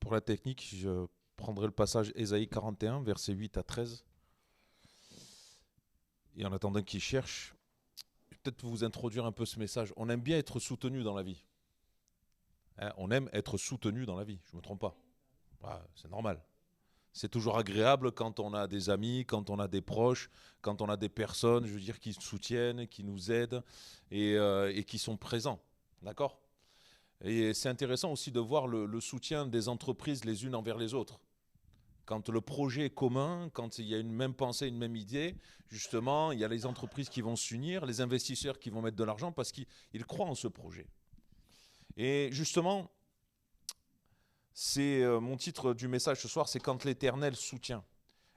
Pour la technique, je prendrai le passage Ésaïe 41, versets 8 à 13. Et en attendant qu'il cherche, je vais peut-être vous introduire un peu ce message. On aime bien être soutenu dans la vie. Hein, on aime être soutenu dans la vie, je ne me trompe pas. Ouais, c'est normal. C'est toujours agréable quand on a des amis, quand on a des proches, quand on a des personnes, je veux dire, qui nous soutiennent, qui nous aident et qui sont présents. D'accord? Et c'est intéressant aussi de voir le soutien des entreprises les unes envers les autres. Quand le projet est commun, quand il y a une même pensée, une même idée, justement, il y a les entreprises qui vont s'unir, les investisseurs qui vont mettre de l'argent parce qu'ils croient en ce projet. Et justement, c'est mon titre du message ce soir, c'est quand l'Éternel soutient.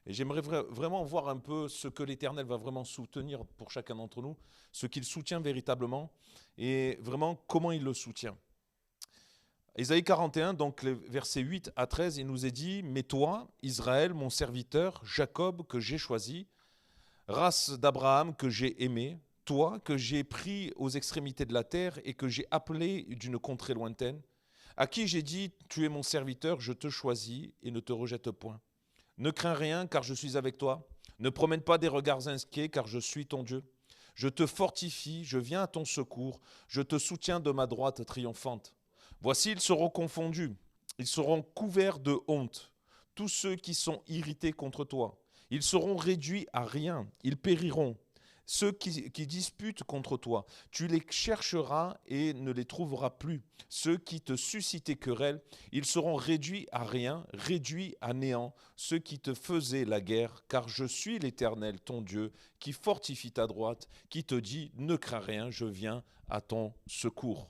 Et j'aimerais vraiment voir un peu ce que l'Éternel va vraiment soutenir pour chacun d'entre nous, ce qu'il soutient véritablement et vraiment comment il le soutient. Ésaïe 41, donc les versets 8 à 13, il nous est dit « Mais toi, Israël, mon serviteur, Jacob, que j'ai choisi, race d'Abraham que j'ai aimé, toi que j'ai pris aux extrémités de la terre et que j'ai appelé d'une contrée lointaine, à qui j'ai dit « Tu es mon serviteur, je te choisis et ne te rejette point. Ne crains rien, car je suis avec toi. Ne promène pas des regards inquiets, car je suis ton Dieu. Je te fortifie, je viens à ton secours, je te soutiens de ma droite triomphante. Voici, ils seront confondus, ils seront couverts de honte, tous ceux qui sont irrités contre toi. Ils seront réduits à rien, ils périront. Ceux qui disputent contre toi, tu les chercheras et ne les trouveras plus. Ceux qui te suscitaient querelle, ils seront réduits à rien, réduits à néant. Ceux qui te faisaient la guerre, car je suis l'Éternel, ton Dieu, qui fortifie ta droite, qui te dit, ne crains rien, je viens à ton secours.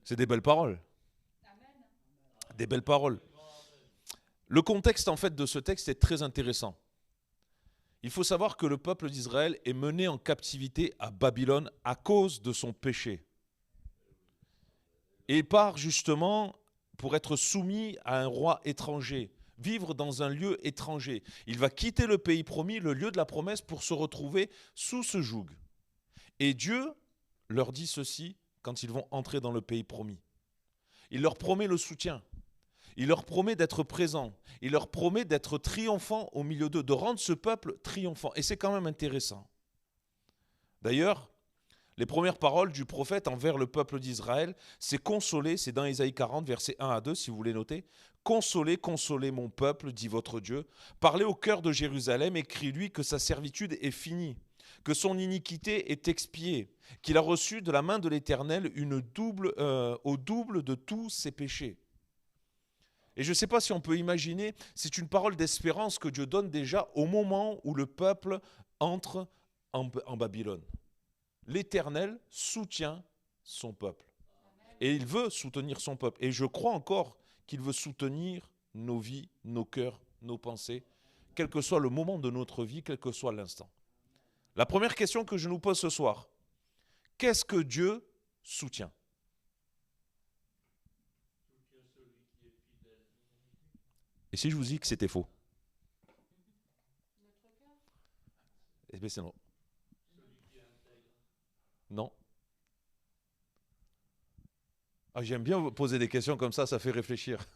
C'est des belles paroles. Des belles paroles. Le contexte en fait de ce texte est très intéressant. Il faut savoir que le peuple d'Israël est mené en captivité à Babylone à cause de son péché. Et il part justement pour être soumis à un roi étranger, vivre dans un lieu étranger. Il va quitter le pays promis, le lieu de la promesse, pour se retrouver sous ce joug. Et Dieu leur dit ceci quand ils vont entrer dans le pays promis. Il leur promet le soutien. Il leur promet d'être présent. Il leur promet d'être triomphant au milieu d'eux, de rendre ce peuple triomphant. Et c'est quand même intéressant. D'ailleurs, les premières paroles du prophète envers le peuple d'Israël, c'est consoler, c'est dans Ésaïe 40, versets 1 à 2, si vous voulez noter. Consolez, consolez mon peuple, dit votre Dieu. Parlez au cœur de Jérusalem, écris-lui que sa servitude est finie, que son iniquité est expiée, qu'il a reçu de la main de l'Éternel au double de tous ses péchés. Et je ne sais pas si on peut imaginer, c'est une parole d'espérance que Dieu donne déjà au moment où le peuple entre en Babylone. L'Éternel soutient son peuple. Et il veut soutenir son peuple. Et je crois encore qu'il veut soutenir nos vies, nos cœurs, nos pensées, quel que soit le moment de notre vie, quel que soit l'instant. La première question que je nous pose ce soir, qu'est-ce que Dieu soutient ? Et si je vous dis que c'était faux ? Eh bien, c'est non. Non. Ah, j'aime bien vous poser des questions comme ça fait réfléchir.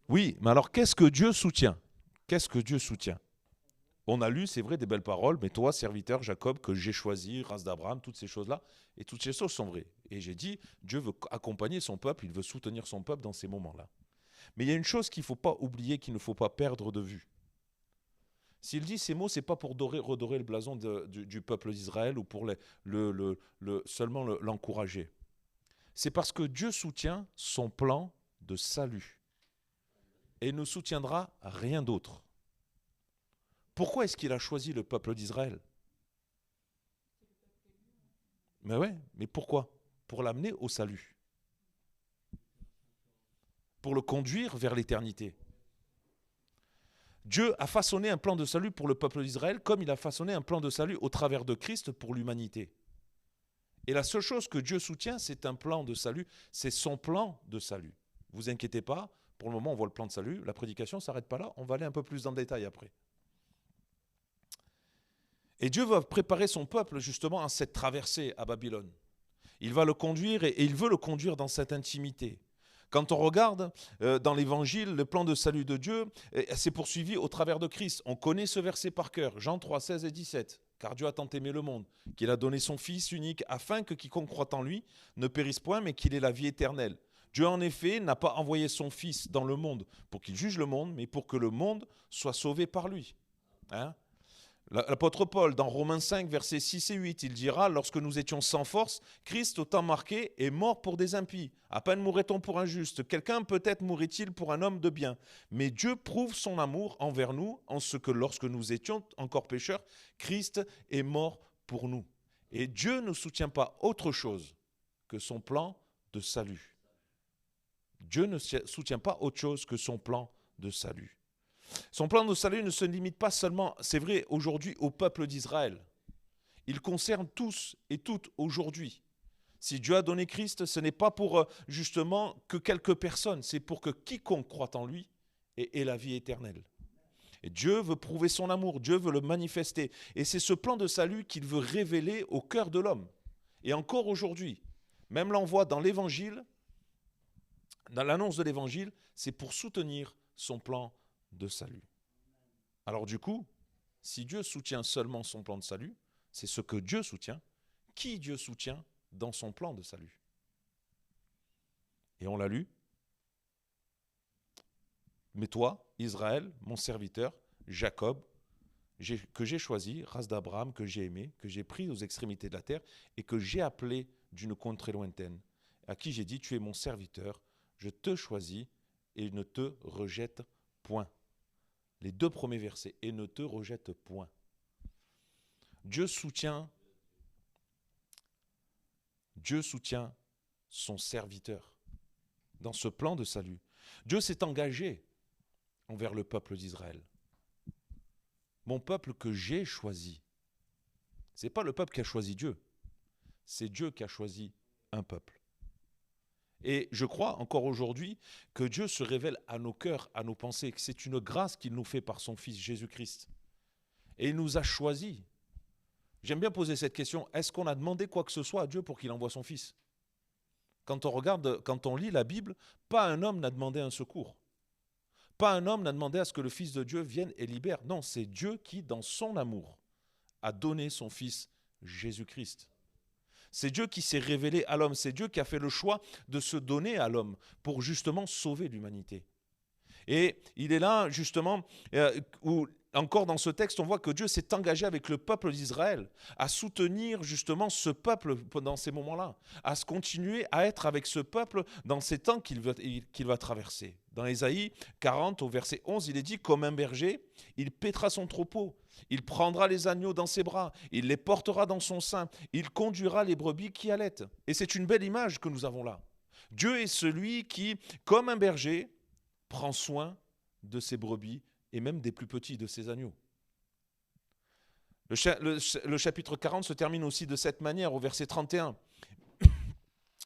Oui, mais alors qu'est-ce que Dieu soutient ? Qu'est-ce que Dieu soutient ? On a lu, c'est vrai, des belles paroles, mais toi, serviteur Jacob, que j'ai choisi, race d'Abraham, toutes ces choses-là, et toutes ces choses sont vraies. Et j'ai dit, Dieu veut accompagner son peuple, il veut soutenir son peuple dans ces moments-là. Mais il y a une chose qu'il ne faut pas oublier, qu'il ne faut pas perdre de vue. S'il dit ces mots, ce n'est pas pour redorer le blason du peuple d'Israël ou pour seulement l'encourager. C'est parce que Dieu soutient son plan de salut. Et il ne soutiendra rien d'autre. Pourquoi est-ce qu'il a choisi le peuple d'Israël ? Mais ouais, mais pourquoi ? Pour l'amener au salut. Pour le conduire vers l'éternité. Dieu a façonné un plan de salut pour le peuple d'Israël comme il a façonné un plan de salut au travers de Christ pour l'humanité. Et la seule chose que Dieu soutient, c'est un plan de salut, c'est son plan de salut. Ne vous inquiétez pas, pour le moment on voit le plan de salut, la prédication ne s'arrête pas là, on va aller un peu plus dans le détail après. Et Dieu va préparer son peuple justement à cette traversée à Babylone. Il va le conduire et il veut le conduire dans cette intimité. Quand on regarde dans l'Évangile, le plan de salut de Dieu s'est poursuivi au travers de Christ. On connaît ce verset par cœur, Jean 3, 16 et 17. Car Dieu a tant aimé le monde, qu'il a donné son Fils unique, afin que quiconque croit en lui ne périsse point, mais qu'il ait la vie éternelle. Dieu, en effet, n'a pas envoyé son Fils dans le monde pour qu'il juge le monde, mais pour que le monde soit sauvé par lui. Hein? L'apôtre Paul, dans Romains 5, versets 6 et 8, il dira « Lorsque nous étions sans force, Christ, au temps marqué, est mort pour des impies. À peine mourrait-on pour un juste. Quelqu'un peut-être mourrait-il pour un homme de bien. Mais Dieu prouve son amour envers nous en ce que lorsque nous étions encore pécheurs, Christ est mort pour nous. » Et Dieu ne soutient pas autre chose que son plan de salut. Dieu ne soutient pas autre chose que son plan de salut. Son plan de salut ne se limite pas seulement, c'est vrai, aujourd'hui au peuple d'Israël. Il concerne tous et toutes aujourd'hui. Si Dieu a donné Christ, ce n'est pas pour justement que quelques personnes, c'est pour que quiconque croit en lui ait la vie éternelle. Et Dieu veut prouver son amour, Dieu veut le manifester. Et c'est ce plan de salut qu'il veut révéler au cœur de l'homme. Et encore aujourd'hui, même l'envoi dans l'Évangile, dans l'annonce de l'Évangile, c'est pour soutenir son plan de salut. Alors du coup, si Dieu soutient seulement son plan de salut, c'est ce que Dieu soutient, qui Dieu soutient dans son plan de salut. Et on l'a lu. Mais toi, Israël, mon serviteur, Jacob, que j'ai choisi, race d'Abraham, que j'ai aimé, que j'ai pris aux extrémités de la terre et que j'ai appelé d'une contrée lointaine, à qui j'ai dit, tu es mon serviteur, je te choisis et ne te rejette point. Les 2 premiers versets, et ne te rejette point. Dieu soutient son serviteur dans ce plan de salut. Dieu s'est engagé envers le peuple d'Israël. Mon peuple que j'ai choisi. Ce n'est pas le peuple qui a choisi Dieu, c'est Dieu qui a choisi un peuple. Et je crois encore aujourd'hui que Dieu se révèle à nos cœurs, à nos pensées, que c'est une grâce qu'il nous fait par son Fils Jésus-Christ. Et il nous a choisis. J'aime bien poser cette question, est-ce qu'on a demandé quoi que ce soit à Dieu pour qu'il envoie son Fils ? Quand on lit la Bible, pas un homme n'a demandé un secours. Pas un homme n'a demandé à ce que le Fils de Dieu vienne et libère. Non, c'est Dieu qui, dans son amour, a donné son Fils Jésus-Christ. C'est Dieu qui s'est révélé à l'homme. C'est Dieu qui a fait le choix de se donner à l'homme pour justement sauver l'humanité. Et il est là justement où encore dans ce texte on voit que Dieu s'est engagé avec le peuple d'Israël à soutenir justement ce peuple pendant ces moments-là, à se continuer à être avec ce peuple dans ces temps qu'il va traverser. Dans Ésaïe 40 au verset 11, il est dit « Comme un berger, il paîtra son troupeau. Il prendra les agneaux dans ses bras, il les portera dans son sein, il conduira les brebis qui allaitent. » Et c'est une belle image que nous avons là. Dieu est celui qui, comme un berger, prend soin de ses brebis et même des plus petits de ses agneaux. Le chapitre 40 se termine aussi de cette manière au verset 31.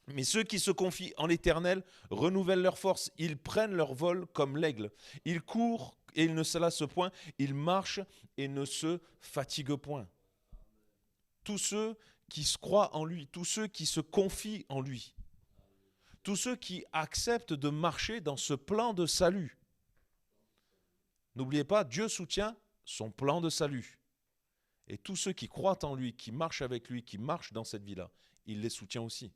Mais ceux qui se confient en l'Éternel renouvellent leur force, ils prennent leur vol comme l'aigle. Ils courent et ils ne se lassent point, ils marchent et ne se fatiguent point. Tous ceux qui se croient en lui, tous ceux qui se confient en lui, tous ceux qui acceptent de marcher dans ce plan de salut. N'oubliez pas, Dieu soutient son plan de salut. Et tous ceux qui croient en lui, qui marchent avec lui, qui marchent dans cette vie-là, il les soutient aussi.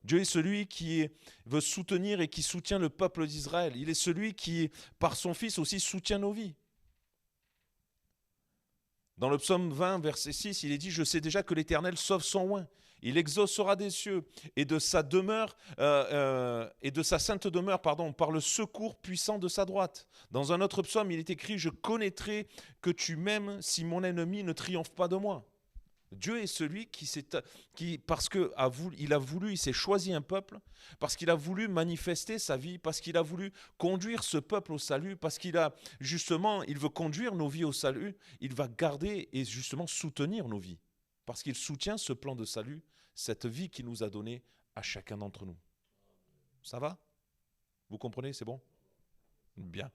Dieu est celui qui veut soutenir et qui soutient le peuple d'Israël. Il est celui qui, par son Fils aussi, soutient nos vies. Dans le psaume 20, verset 6, il est dit « Je sais déjà que l'Éternel sauve son oint. Il exaucera des cieux et de sa demeure et de sa sainte demeure, par le secours puissant de sa droite. » Dans un autre psaume, il est écrit « Je connaîtrai que tu m'aimes si mon ennemi ne triomphe pas de moi. » Dieu est celui parce qu'il a voulu, il s'est choisi un peuple, parce qu'il a voulu manifester sa vie, parce qu'il a voulu conduire ce peuple au salut, parce qu'il veut conduire nos vies au salut, il va garder et justement soutenir nos vies, parce qu'il soutient ce plan de salut, cette vie qu'il nous a donnée à chacun d'entre nous. Ça va ? Vous comprenez ? C'est bon ? Bien.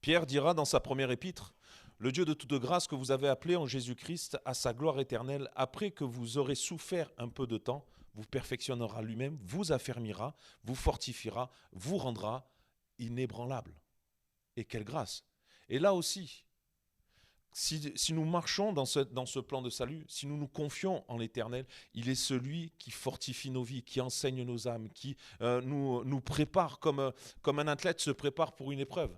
Pierre dira dans sa première épître, « Le Dieu de toute grâce que vous avez appelé en Jésus-Christ à sa gloire éternelle, après que vous aurez souffert un peu de temps, vous perfectionnera lui-même, vous affermira, vous fortifiera, vous rendra inébranlable. » Et quelle grâce! Et là aussi, si nous marchons dans ce plan de salut, si nous nous confions en l'Éternel, il est celui qui fortifie nos vies, qui enseigne nos âmes, qui nous prépare comme un athlète se prépare pour une épreuve.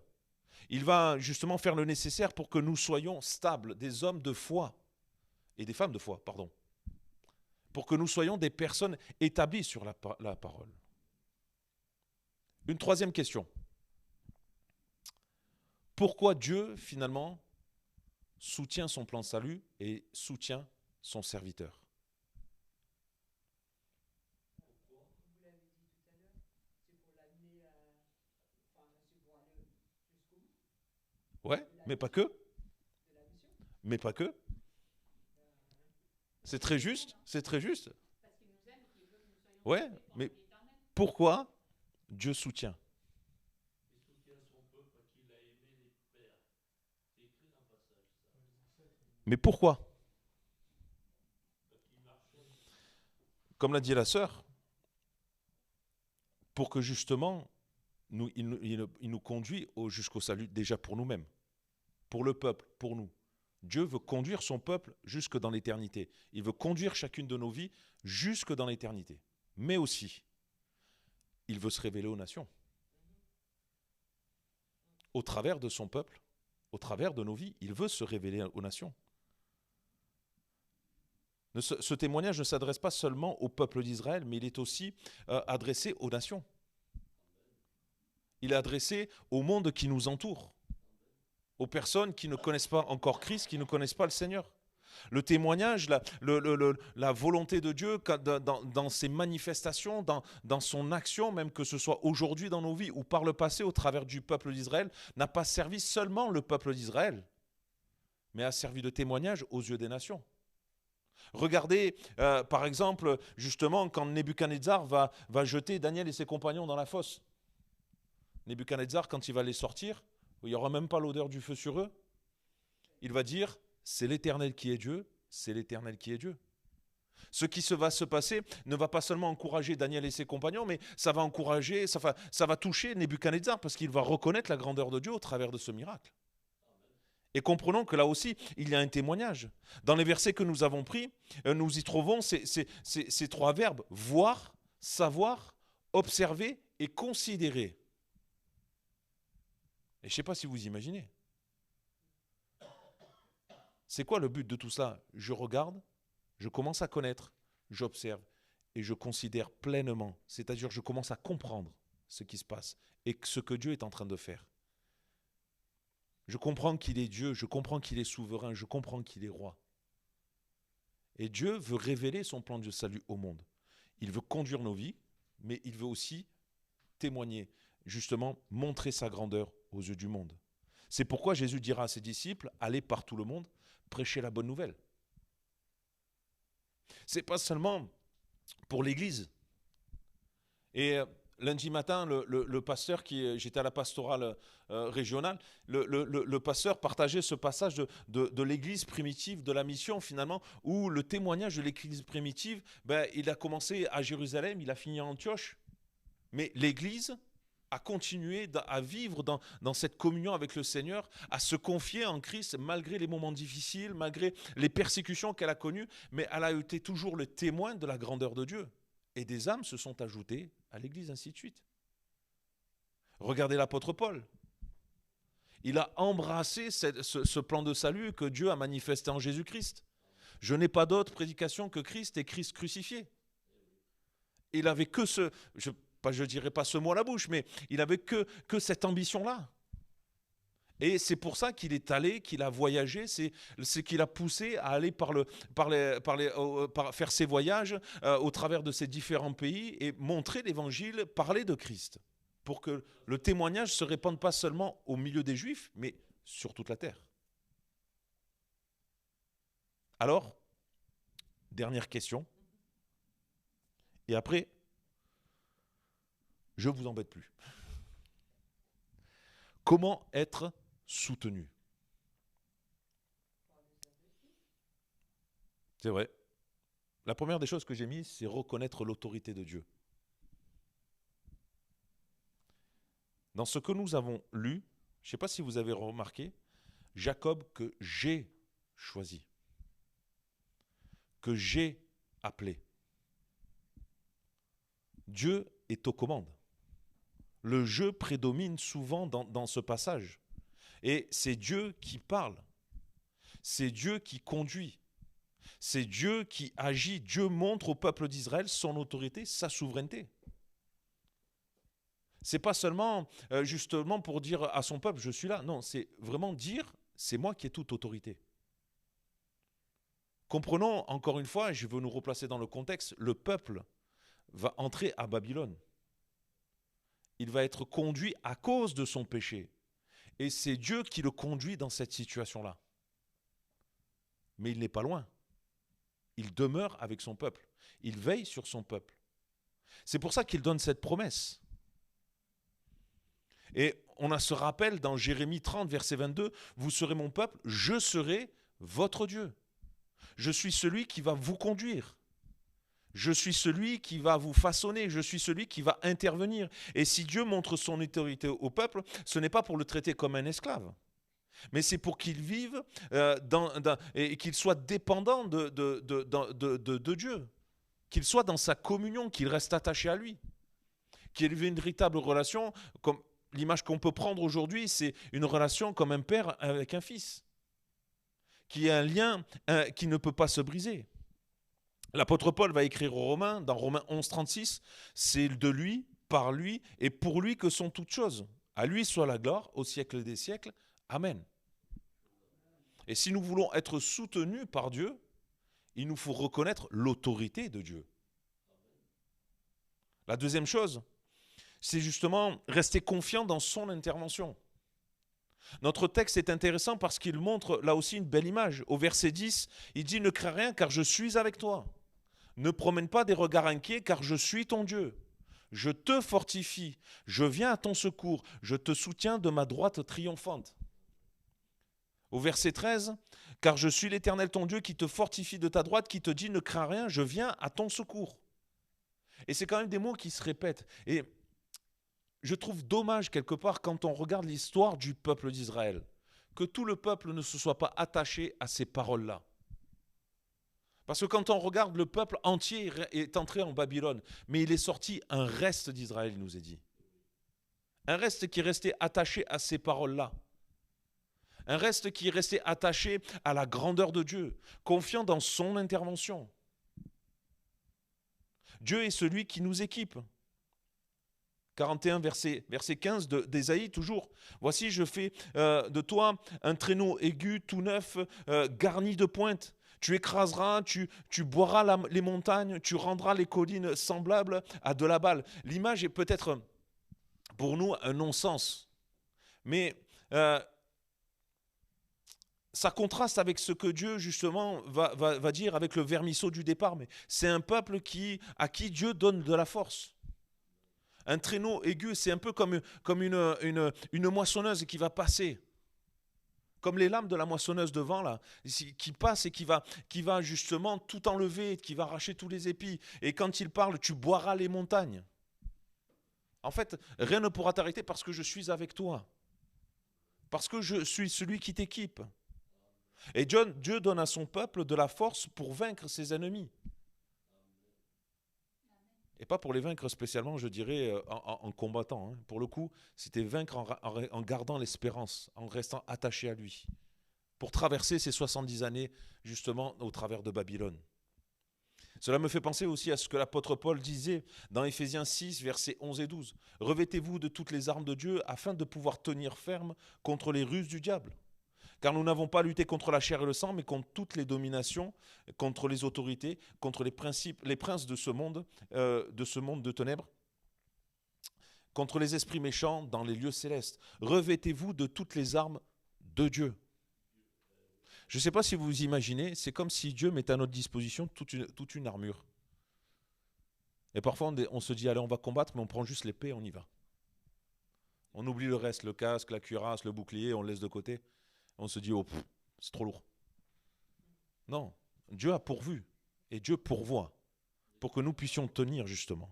Il va justement faire le nécessaire pour que nous soyons stables, des hommes de foi, et des femmes de foi, pardon, pour que nous soyons des personnes établies sur la parole. Une troisième question. Pourquoi Dieu, finalement, soutient son plan de salut et soutient son serviteur? Ouais, mais pas que. Mais pas que. C'est très juste, c'est très juste. Ouais, mais pourquoi Dieu soutient? Mais pourquoi? Comme l'a dit la sœur, pour que justement, il nous conduit jusqu'au salut, déjà pour nous-mêmes, pour le peuple, pour nous. Dieu veut conduire son peuple jusque dans l'éternité. Il veut conduire chacune de nos vies jusque dans l'éternité. Mais aussi, il veut se révéler aux nations. Au travers de son peuple, au travers de nos vies, il veut se révéler aux nations. Ce témoignage ne s'adresse pas seulement au peuple d'Israël, mais il est aussi adressé aux nations. Il est adressé au monde qui nous entoure, aux personnes qui ne connaissent pas encore Christ, qui ne connaissent pas le Seigneur. Le témoignage, la volonté de Dieu dans ses manifestations, dans son action, même que ce soit aujourd'hui dans nos vies ou par le passé au travers du peuple d'Israël, n'a pas servi seulement le peuple d'Israël, mais a servi de témoignage aux yeux des nations. Regardez, par exemple, justement, quand Nebuchadnezzar va jeter Daniel et ses compagnons dans la fosse. Nebuchadnezzar, quand il va les sortir, il n'y aura même pas l'odeur du feu sur eux. Il va dire, c'est l'Éternel qui est Dieu, c'est l'Éternel qui est Dieu. Ce qui va se passer ne va pas seulement encourager Daniel et ses compagnons, mais ça va toucher Nebuchadnezzar parce qu'il va reconnaître la grandeur de Dieu au travers de ce miracle. Et comprenons que là aussi, il y a un témoignage. Dans les versets que nous avons pris, nous y trouvons ces trois verbes, voir, savoir, observer et considérer. Et je ne sais pas si vous imaginez. C'est quoi le but de tout ça? Je regarde, je commence à connaître, j'observe et je considère pleinement. C'est-à-dire je commence à comprendre ce qui se passe et ce que Dieu est en train de faire. Je comprends qu'il est Dieu, je comprends qu'il est souverain, je comprends qu'il est roi. Et Dieu veut révéler son plan de salut au monde. Il veut conduire nos vies, mais il veut aussi témoigner, justement montrer sa grandeur aux yeux du monde. C'est pourquoi Jésus dira à ses disciples, allez par tout le monde, prêchez la bonne nouvelle. Ce n'est pas seulement pour l'Église. Et lundi matin, le pasteur, j'étais à la pastorale régionale, le pasteur partageait ce passage de l'Église primitive, de la mission finalement, où le témoignage de l'Église primitive, il a commencé à Jérusalem, il a fini à Antioche. Mais l'Église a continué à vivre dans cette communion avec le Seigneur, à se confier en Christ malgré les moments difficiles, malgré les persécutions qu'elle a connues, mais elle a été toujours le témoin de la grandeur de Dieu. Et des âmes se sont ajoutées à l'Église, ainsi de suite. Regardez l'apôtre Paul. Il a embrassé ce plan de salut que Dieu a manifesté en Jésus-Christ. Je n'ai pas d'autre prédication que Christ et Christ crucifié. Il n'avait que je ne dirais pas ce mot à la bouche, mais il n'avait que cette ambition-là. Et c'est pour ça qu'il est allé, qu'il a voyagé, c'est ce qui l'a poussé à aller faire ses voyages au travers de ces différents pays et montrer l'évangile, parler de Christ, pour que le témoignage se répande pas seulement au milieu des Juifs, mais sur toute la terre. Alors, dernière question, et après, je ne vous embête plus. Comment être soutenu. C'est vrai. La première des choses que j'ai mises, c'est reconnaître l'autorité de Dieu. Dans ce que nous avons lu, je ne sais pas si vous avez remarqué, Jacob que j'ai choisi, que j'ai appelé. Dieu est aux commandes. Le je prédomine souvent dans ce passage. Et c'est Dieu qui parle. C'est Dieu qui conduit. C'est Dieu qui agit. Dieu montre au peuple d'Israël son autorité, sa souveraineté. C'est pas seulement justement pour dire à son peuple, je suis là. Non, c'est vraiment dire, c'est moi qui ai toute autorité. Comprenons encore une fois, je veux nous replacer dans le contexte, le peuple va entrer à Babylone. Il va être conduit à cause de son péché. Et c'est Dieu qui le conduit dans cette situation-là. Mais il n'est pas loin. Il demeure avec son peuple. Il veille sur son peuple. C'est pour ça qu'il donne cette promesse. Et on a ce rappel dans Jérémie 30, verset 22, « Vous serez mon peuple, je serai votre Dieu. Je suis celui qui va vous conduire. Je suis celui qui va vous façonner. Je suis celui qui va intervenir. » Et si Dieu montre son autorité au peuple, ce n'est pas pour le traiter comme un esclave, mais c'est pour qu'il vive et qu'il soit dépendant de Dieu, qu'il soit dans sa communion, qu'il reste attaché à lui, qu'il ait une véritable relation, comme l'image qu'on peut prendre aujourd'hui, c'est une relation comme un père avec un fils, qui est un lien qui ne peut pas se briser. L'apôtre Paul va écrire aux Romains, dans Romains 11, 36, c'est de lui, par lui et pour lui que sont toutes choses. À lui soit la gloire au siècle des siècles. Amen. Et si nous voulons être soutenus par Dieu, il nous faut reconnaître l'autorité de Dieu. La deuxième chose, c'est justement rester confiant dans son intervention. Notre texte est intéressant parce qu'il montre là aussi une belle image. Au verset 10, il dit « Ne crains rien car je suis avec toi. Ne promène pas des regards inquiets car je suis ton Dieu. Je te fortifie, je viens à ton secours, je te soutiens de ma droite triomphante. » Au verset 13, « Car je suis l'Éternel ton Dieu qui te fortifie de ta droite, qui te dit « Ne crains rien, je viens à ton secours. » Et c'est quand même des mots qui se répètent. Et je trouve dommage quelque part quand on regarde l'histoire du peuple d'Israël, que tout le peuple ne se soit pas attaché à ces paroles-là. Parce que quand on regarde, le peuple entier est entré en Babylone, mais il est sorti un reste d'Israël, il nous est dit. Un reste qui est resté attaché à ces paroles-là. Un reste qui est resté attaché à la grandeur de Dieu, confiant dans son intervention. Dieu est celui qui nous équipe. 41, verset 15 d'Ésaïe, toujours. « Voici, je fais de toi un traîneau aigu, tout neuf, garni de pointes. Tu écraseras, tu boiras les montagnes, tu rendras les collines semblables à de la balle. » L'image est peut-être pour nous un non-sens. Mais ça contraste avec ce que Dieu, justement, va dire avec le vermisseau du départ. Mais c'est un peuple à qui Dieu donne de la force. Un traîneau aigu, c'est un peu comme une moissonneuse qui va passer. Comme les lames de la moissonneuse de vent, là, qui passe et qui va justement tout enlever, qui va arracher tous les épis. Et quand il parle, tu boiras les montagnes. En fait, rien ne pourra t'arrêter parce que je suis avec toi. Parce que je suis celui qui t'équipe. Et Dieu donne à son peuple de la force pour vaincre ses ennemis. Et pas pour les vaincre spécialement, je dirais, en combattant. Hein. Pour le coup, c'était vaincre en gardant l'espérance, en restant attaché à lui, pour traverser ces 70 années, justement, au travers de Babylone. Cela me fait penser aussi à ce que l'apôtre Paul disait dans Éphésiens 6, versets 11 et 12. « Revêtez-vous de toutes les armes de Dieu afin de pouvoir tenir ferme contre les ruses du diable. Car nous n'avons pas lutté contre la chair et le sang, mais contre toutes les dominations, contre les autorités, contre les princes de ce monde de ténèbres, contre les esprits méchants dans les lieux célestes. Revêtez-vous de toutes les armes de Dieu. » Je ne sais pas si vous vous imaginez, c'est comme si Dieu mettait à notre disposition toute une armure. Et parfois on se dit, allez, on va combattre, mais on prend juste l'épée et on y va. On oublie le reste, le casque, la cuirasse, le bouclier, on le laisse de côté. On se dit, oh, c'est trop lourd. Non, Dieu a pourvu et Dieu pourvoit pour que nous puissions tenir justement.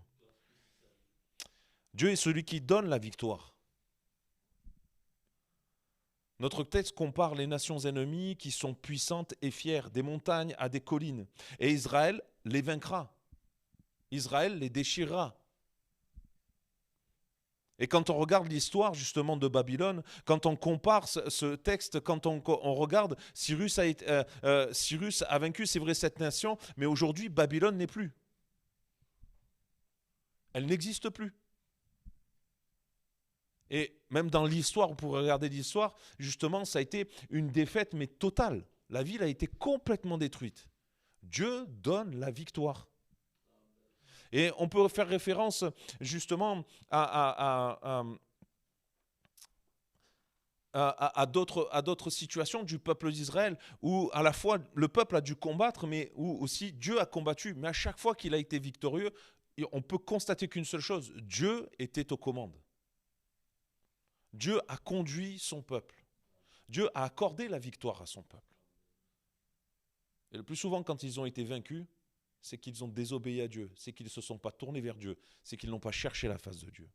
Dieu est celui qui donne la victoire. Notre texte compare les nations ennemies qui sont puissantes et fières, des montagnes à des collines. Et Israël les vaincra. Israël les déchirera. Et quand on regarde l'histoire justement de Babylone, quand on compare ce texte, quand on regarde, Cyrus a vaincu, c'est vrai, cette nation, mais aujourd'hui, Babylone n'est plus. Elle n'existe plus. Et même dans l'histoire, vous pourrez regarder l'histoire, justement, ça a été une défaite, mais totale. La ville a été complètement détruite. Dieu donne la victoire. Et on peut faire référence justement à d'autres situations du peuple d'Israël où à la fois le peuple a dû combattre, mais où aussi Dieu a combattu. Mais à chaque fois qu'il a été victorieux, on peut constater qu'une seule chose, Dieu était aux commandes. Dieu a conduit son peuple. Dieu a accordé la victoire à son peuple. Et le plus souvent, quand ils ont été vaincus, c'est qu'ils ont désobéi à Dieu, c'est qu'ils ne se sont pas tournés vers Dieu, c'est qu'ils n'ont pas cherché la face de Dieu.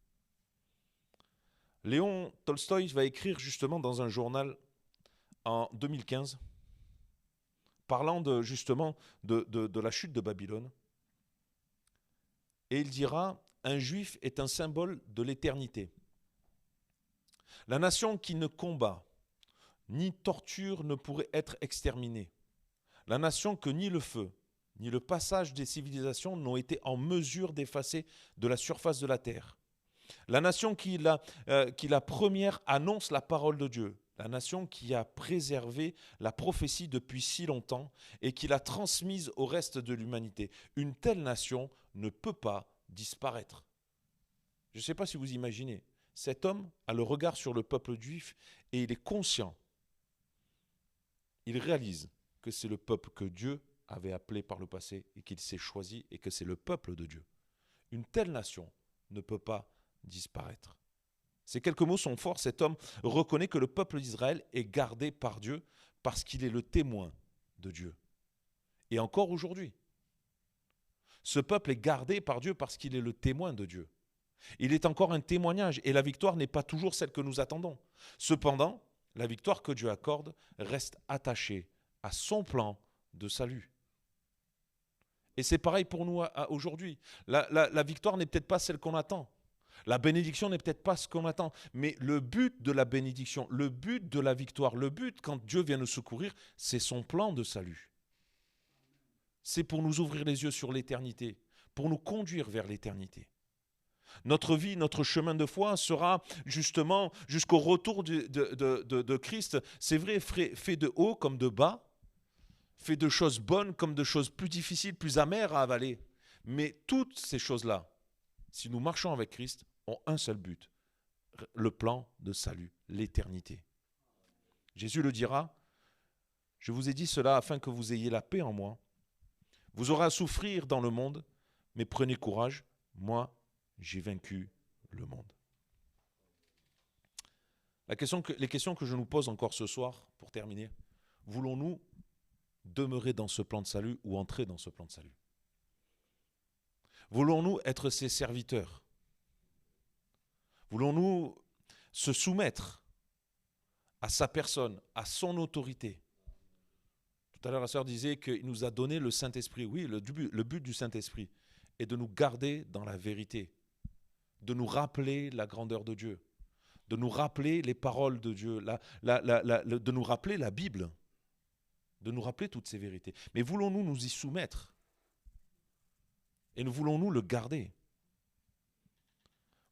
Léon Tolstoï va écrire justement dans un journal en 2015, parlant justement de la chute de Babylone, et il dira « Un juif est un symbole de l'éternité. La nation qui ne combat, ni torture ne pourrait être exterminée. La nation que ni le feu, ni le passage des civilisations n'ont été en mesure d'effacer de la surface de la terre. La nation qui la première annonce la parole de Dieu. La nation qui a préservé la prophétie depuis si longtemps et qui l'a transmise au reste de l'humanité. Une telle nation ne peut pas disparaître. » Je ne sais pas si vous imaginez. Cet homme a le regard sur le peuple juif et il est conscient. Il réalise que c'est le peuple que Dieu avait appelé par le passé et qu'il s'est choisi et que c'est le peuple de Dieu. Une telle nation ne peut pas disparaître. Ces quelques mots sont forts. Cet homme reconnaît que le peuple d'Israël est gardé par Dieu parce qu'il est le témoin de Dieu. Et encore aujourd'hui, ce peuple est gardé par Dieu parce qu'il est le témoin de Dieu. Il est encore un témoignage et la victoire n'est pas toujours celle que nous attendons. Cependant, la victoire que Dieu accorde reste attachée à son plan de salut. Et c'est pareil pour nous aujourd'hui. La victoire n'est peut-être pas celle qu'on attend. La bénédiction n'est peut-être pas ce qu'on attend. Mais le but de la bénédiction, le but de la victoire, le but quand Dieu vient nous secourir, c'est son plan de salut. C'est pour nous ouvrir les yeux sur l'éternité, pour nous conduire vers l'éternité. Notre vie, notre chemin de foi sera justement jusqu'au retour de Christ. C'est vrai, fait de haut comme de bas, fait de choses bonnes comme de choses plus difficiles, plus amères à avaler. Mais toutes ces choses-là, si nous marchons avec Christ, ont un seul but, le plan de salut, l'éternité. Jésus le dira, « Je vous ai dit cela afin que vous ayez la paix en moi. Vous aurez à souffrir dans le monde, mais prenez courage, moi, j'ai vaincu le monde. » Les questions que je nous pose encore ce soir, pour terminer, voulons-nous demeurer dans ce plan de salut ou entrer dans ce plan de salut? Voulons-nous être ses serviteurs? Voulons-nous se soumettre à sa personne, à son autorité? Tout à l'heure, la sœur disait qu'il nous a donné le Saint-Esprit. Oui, le but du Saint-Esprit est de nous garder dans la vérité, de nous rappeler la grandeur de Dieu, de nous rappeler les paroles de Dieu, de nous rappeler la Bible, de nous rappeler toutes ces vérités. Mais voulons-nous nous y soumettre? Et voulons-nous le garder?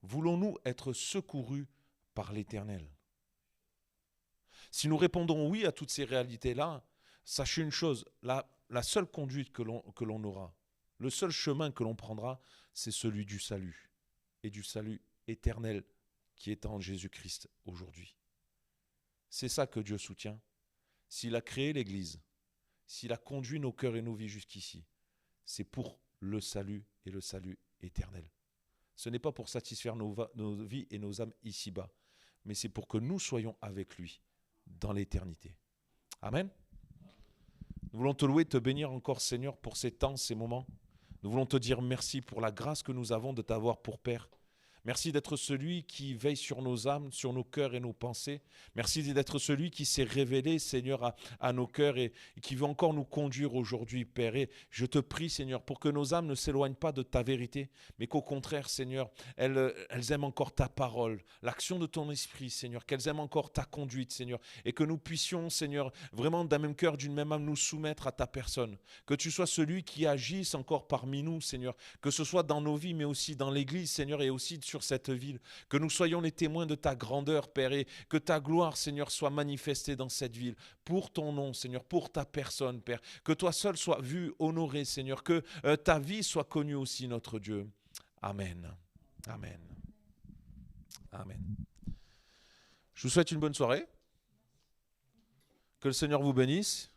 Voulons-nous être secourus par l'Éternel? Si nous répondons oui à toutes ces réalités-là, sachez une chose, la seule conduite que l'on aura, le seul chemin que l'on prendra, c'est celui du salut, et du salut éternel qui est en Jésus-Christ aujourd'hui. C'est ça que Dieu soutient. S'il a créé l'Église, s'il a conduit nos cœurs et nos vies jusqu'ici, c'est pour le salut et le salut éternel. Ce n'est pas pour satisfaire nos vies et nos âmes ici-bas, mais c'est pour que nous soyons avec lui dans l'éternité. Amen. Nous voulons te louer, te bénir encore, Seigneur, pour ces temps, ces moments. Nous voulons te dire merci pour la grâce que nous avons de t'avoir pour Père. Merci d'être celui qui veille sur nos âmes, sur nos cœurs et nos pensées. Merci d'être celui qui s'est révélé, Seigneur, à nos cœurs et qui veut encore nous conduire aujourd'hui, Père. Et je te prie, Seigneur, pour que nos âmes ne s'éloignent pas de ta vérité, mais qu'au contraire, Seigneur, elles aiment encore ta parole, l'action de ton esprit, Seigneur, qu'elles aiment encore ta conduite, Seigneur, et que nous puissions, Seigneur, vraiment d'un même cœur, d'une même âme, nous soumettre à ta personne. Que tu sois celui qui agisse encore parmi nous, Seigneur, que ce soit dans nos vies, mais aussi dans l'Église, Seigneur, et aussi sur cette ville, que nous soyons les témoins de ta grandeur, Père, et que ta gloire, Seigneur, soit manifestée dans cette ville, pour ton nom, Seigneur, pour ta personne, Père, que toi seul sois vu, honoré, Seigneur, que ta vie soit connue aussi, notre Dieu. Amen. Amen. Amen. Je vous souhaite une bonne soirée. Que le Seigneur vous bénisse.